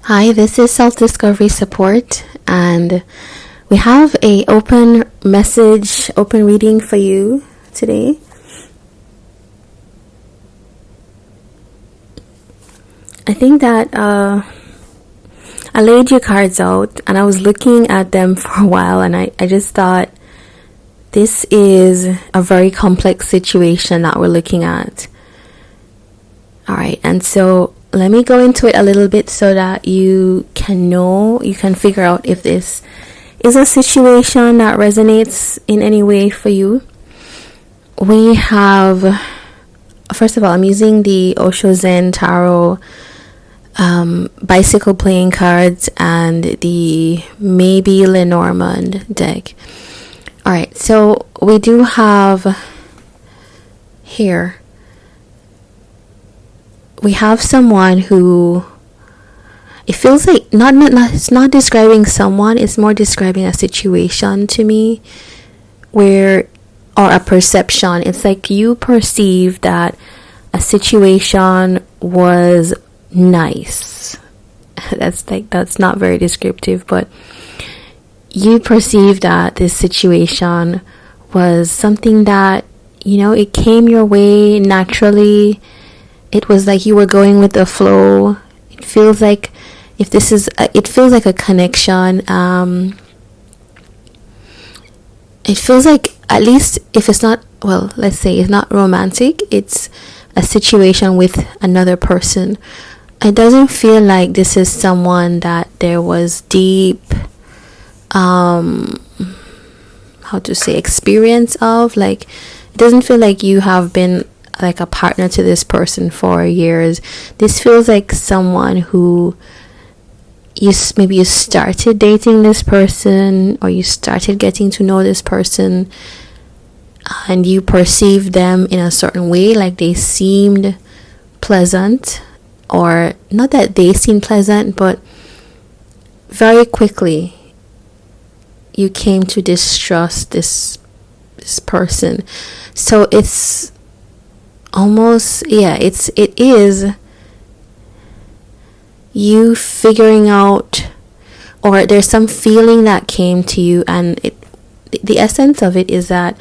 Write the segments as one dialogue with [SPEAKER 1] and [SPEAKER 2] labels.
[SPEAKER 1] Hi, this is Self-Discovery Support, and we have a open message, open reading for you today. I think that I laid your cards out, and I was looking at them for a while, and I just thought this is a very complex situation that we're looking at. All right, and so let me go into it a little bit so that you can figure out if this is a situation that resonates in any way for you. We have, first of all, I'm using the Osho Zen Tarot bicycle playing cards and the Maybe Lenormand deck. All right, so we do have here, we have someone who, it feels like it's not describing someone, it's more describing a situation to me, where, or a perception. It's like you perceive that situation was nice. That's not very descriptive, but you perceive that this situation was something that, it came your way naturally. It was like you were going with the flow. It feels like it feels like a connection. It feels like, at least if it's not, well, let's say it's not romantic, it's a situation with another person. It doesn't feel like this is someone that there was deep, experience of. Like, it doesn't feel like you have been like a partner to this person for years. This feels like someone who you started dating this person, or you started getting to know this person, and you perceived them in a certain way, like they seemed pleasant, or not that they seemed pleasant, but very quickly you came to distrust this person. So it's almost, it is you figuring out, or there's some feeling that came to you, and the essence of it is that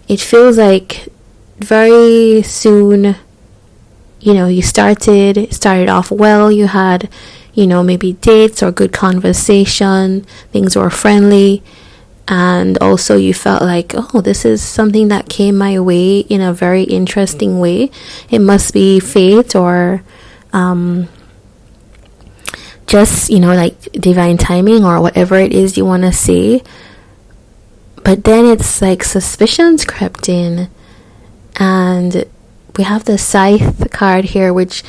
[SPEAKER 1] it feels like very soon, you started off well. You had, maybe dates or good conversation, things were friendly, and also you felt like, oh, this is something that came my way in a very interesting way. It must be fate, or just, like divine timing, or whatever it is you want to say. But then it's like suspicions crept in, and we have the Scythe card here, which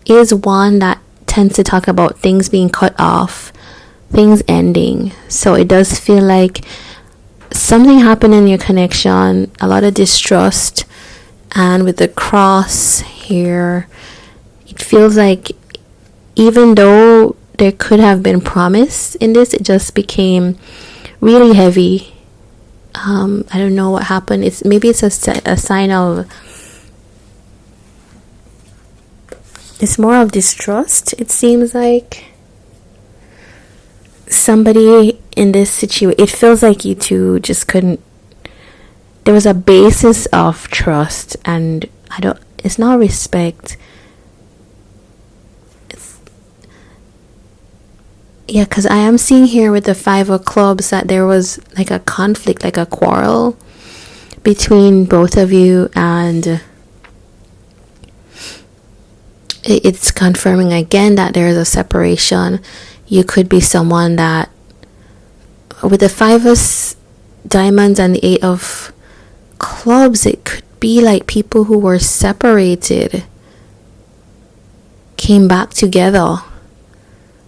[SPEAKER 1] is one that tends to talk about things being cut off, things ending. So it does feel like something happened in your connection, a lot of distrust, and with the cross here, it feels like even though there could have been promise in this, it just became really heavy. I don't know what happened. Maybe it's a sign of, it's more of distrust. It seems like somebody in this situation, it feels like you two just couldn't, there was a basis of trust, and it's not respect. Because I am seeing here with the Five of Clubs that there was like a conflict, like a quarrel between both of you, and it's confirming again that there is a separation. You could be someone that, with the Five of Diamonds and the Eight of Clubs, it could be like people who were separated came back together.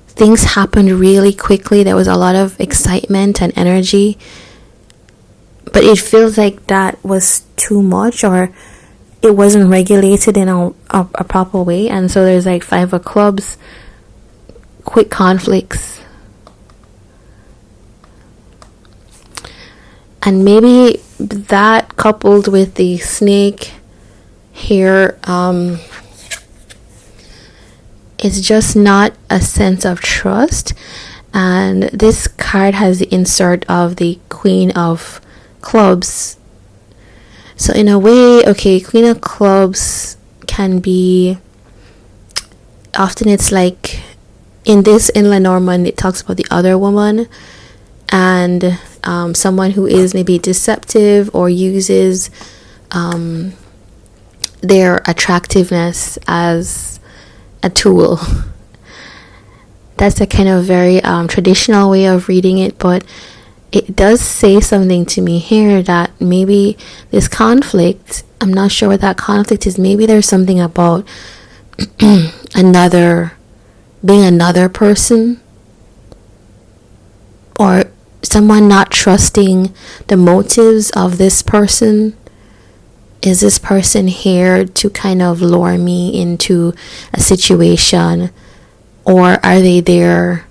[SPEAKER 1] Things happened really quickly. There was a lot of excitement and energy, but it feels like that was too much, or it wasn't regulated in a proper way. And so there's like Five of Clubs, quick conflicts, and maybe that coupled with the snake here, it's just not a sense of trust. And this card has the insert of the Queen of Clubs. So in a way, okay, Queen of Clubs can be, often it's like, in Lenormand, it talks about the other woman, and someone who is maybe deceptive or uses their attractiveness as a tool. That's a kind of very traditional way of reading it, but it does say something to me here that maybe this conflict, I'm not sure what that conflict is. Maybe there's something about being another person, or someone not trusting the motives of this person. Is this person here to kind of lure me into a situation, or are they there,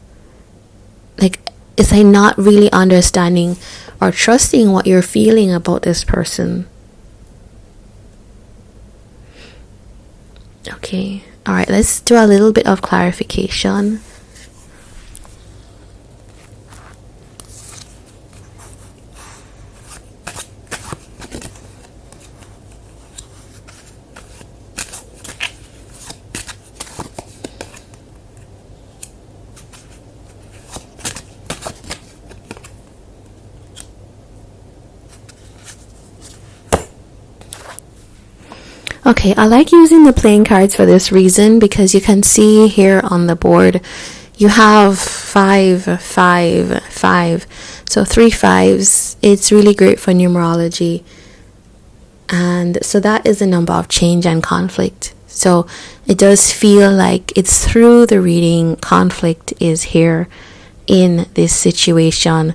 [SPEAKER 1] like, is I not really understanding or trusting what you're feeling about this person? Okay, all right, let's do a little bit of clarification. Okay, I like using the playing cards for this reason, because you can see here on the board you have 5, 5, 5. So 3 5s. It's really great for numerology. And so that is a number of change and conflict. So it does feel like it's through the reading, conflict is here in this situation.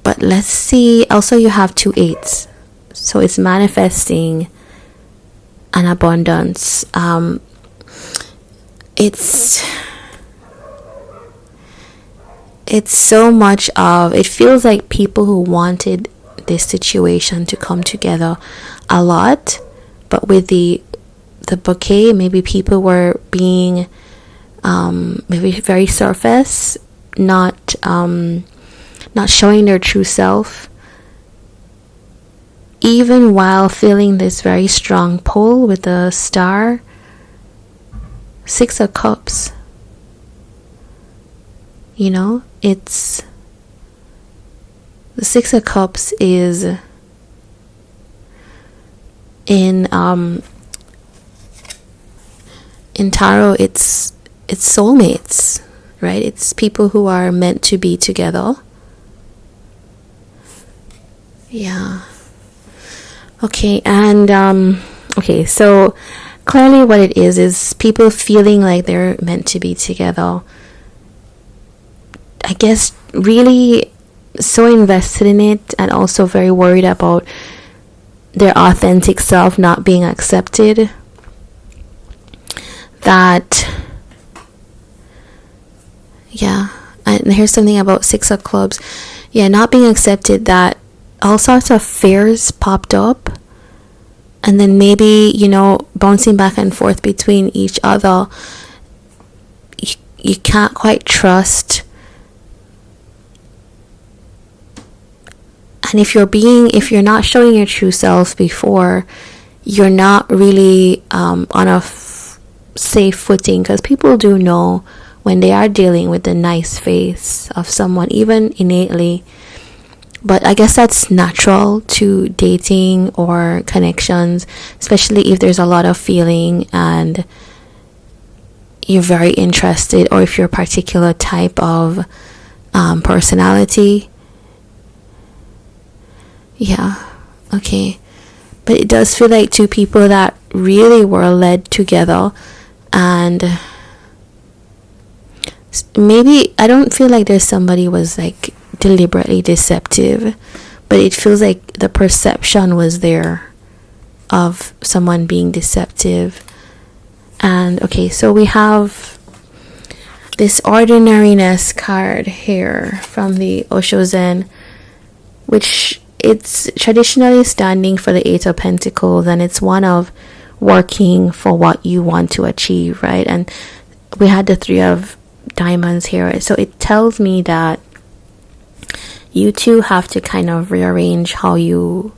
[SPEAKER 1] But let's see, also you have 2 8s. So it's manifesting an abundance. It's so much of, it feels like people who wanted this situation to come together a lot, but with the bouquet, maybe people were being maybe very surface, not showing their true self, even while feeling this very strong pull with the star. 6 of Cups. You know, it's the 6 of Cups is in tarot, it's soulmates, right? It's people who are meant to be together. Yeah. Okay, and okay, so clearly what it is people feeling like they're meant to be together. I guess really so invested in it, and also very worried about their authentic self not being accepted, that, yeah. And here's something about 6 of Clubs. Yeah, not being accepted, that all sorts of fears popped up, and then maybe, you know, bouncing back and forth between each other. You can't quite trust. And if you're not showing your true self before, you're not really on a safe footing, because people do know when they are dealing with the nice face of someone, even innately. But I guess that's natural to dating or connections, especially if there's a lot of feeling and you're very interested, or if you're a particular type of personality. Yeah, okay. But it does feel like 2 people that really were led together, and maybe, I don't feel like there's somebody was like deliberately deceptive, but it feels like the perception was there of someone being deceptive. And okay, so we have this ordinariness card here from the Osho Zen, which it's traditionally standing for the 8 of Pentacles, and it's one of working for what you want to achieve, right? And we had the Three of Diamonds here. So it tells me that you two have to kind of rearrange how you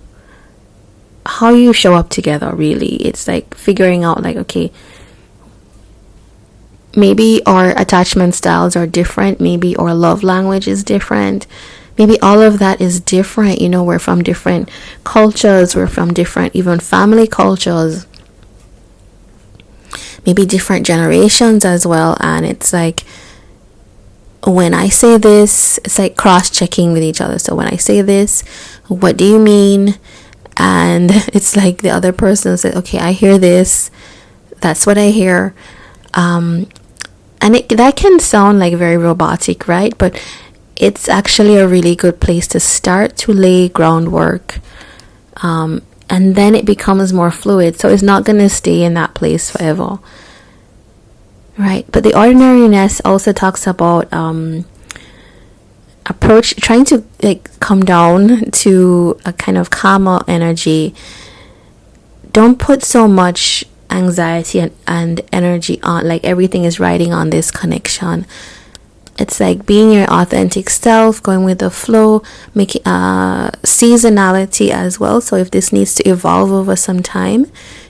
[SPEAKER 1] show up together. Really, it's like figuring out, like, okay, maybe our attachment styles are different, maybe our love language is different, maybe all of that is different. You know, we're from different cultures, we're from different even family cultures, maybe different generations as well. And it's like, when I say this, it's like cross-checking with each other. So when I say this, what do you mean? And it's like the other person said, okay, I hear this, that's what I hear. And that can sound like very robotic, right? But it's actually a really good place to start to lay groundwork. And then it becomes more fluid. So it's not going to stay in that place forever. Right. But the ordinariness also talks about trying to like come down to a kind of calmer energy. Don't put so much anxiety and energy on, like everything is riding on this connection. It's like being your authentic self, going with the flow, making seasonality as well. So if this needs to evolve over some time,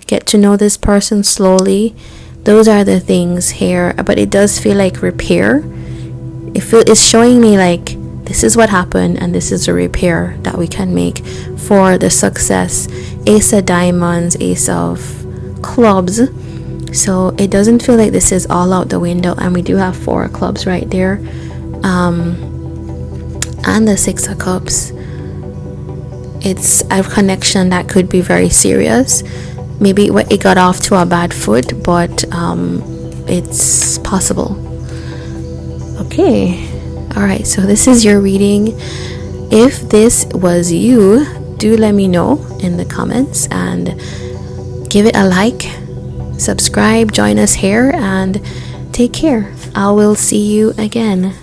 [SPEAKER 1] get to know this person slowly. Those are the things here. But it does feel like repair. It's showing me like this is what happened and this is a repair that we can make for the success. Ace of Diamonds, Ace of Clubs. So it doesn't feel like this is all out the window. And we do have 4 of Clubs right there. And the 6 of Cups. It's a connection that could be very serious. Maybe it got off to a bad foot, but it's possible. Okay. Alright, so this is your reading. If this was you, do let me know in the comments and give it a like, subscribe, join us here, and take care. I will see you again.